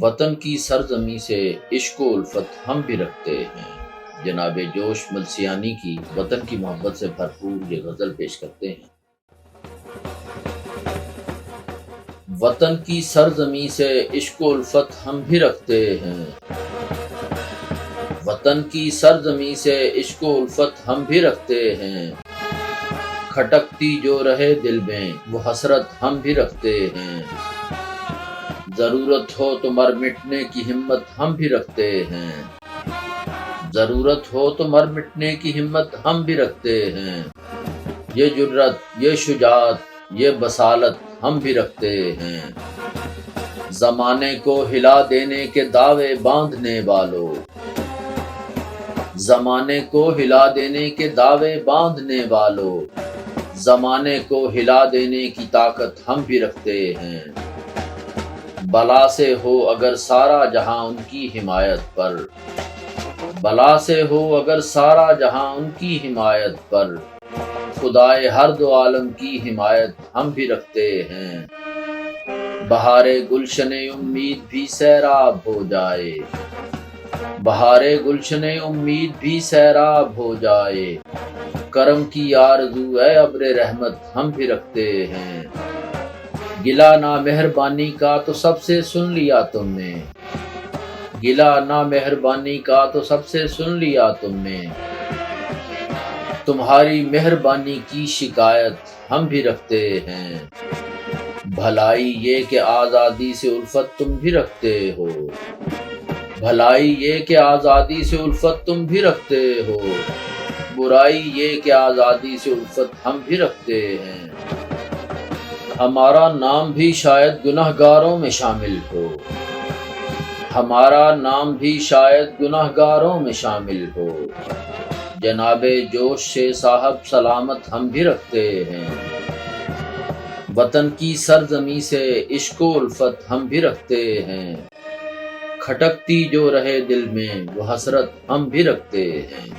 وطن کی سرزمین سے عشق و الفت ہم بھی رکھتے ہیں۔ جناب جوش ملسیانی کی وطن کی محبت سے بھرپور یہ غزل پیش کرتے ہیں۔ وطن کی سرزمین سے عشق و الفت ہم بھی رکھتے ہیں۔ وطن کی سرزمین سے عشق و الفت ہم بھی رکھتے ہیں۔ کھٹکتی جو رہے دل میں وہ حسرت ہم بھی رکھتے ہیں۔ ضرورت ہو تو مر مٹنے کی ہمت ہم بھی رکھتے ہیں۔ ضرورت ہو تو مر مٹنے کی ہمت ہم بھی رکھتے ہیں۔ یہ جرت، یہ شجاعت، یہ بصالت ہم بھی رکھتے ہیں۔ زمانے کو ہلا دینے کے دعوے باندھنے والوں، زمانے کو ہلا دینے کے دعوے باندھنے والوں، زمانے کو ہلا دینے کی طاقت ہم بھی رکھتے ہیں۔ بلا سے ہو اگر سارا جہاں ان کی حمایت پر، بلا سے ہو اگر سارا جہاں ان کی حمایت پر، خدائے ہر دو عالم کی حمایت ہم بھی رکھتے ہیں۔ بہار گلشن امید بھی سیراب ہو جائے، بہار گلشن امید بھی سیراب ہو جائے، کرم کی آرزو اے ابر رحمت ہم بھی رکھتے ہیں۔ گلا نا مہربانی کا تو سب سے سن لیا تم نے، گلا نا مہربانی کا تو سب سے سن لیا تم نے، تمہاری مہربانی کی شکایت ہم بھی رکھتے ہیں۔ بھلائی یہ کہ آزادی سے الفت تم بھی رکھتے ہو، بھلائی یہ کہ آزادی سے الفت تم بھی رکھتے ہو، برائی یہ کہ آزادی سے الفت ہم بھی رکھتے ہیں۔ ہمارا نام بھی شاید گنہگاروں میں شامل ہو، ہمارا نام بھی شاید گنہگاروں میں شامل ہو، جناب جوش سے صاحب سلامت ہم بھی رکھتے ہیں۔ وطن کی سرزمین سے عشق و الفت ہم بھی رکھتے ہیں۔ کھٹکتی جو رہے دل میں وہ حسرت ہم بھی رکھتے ہیں۔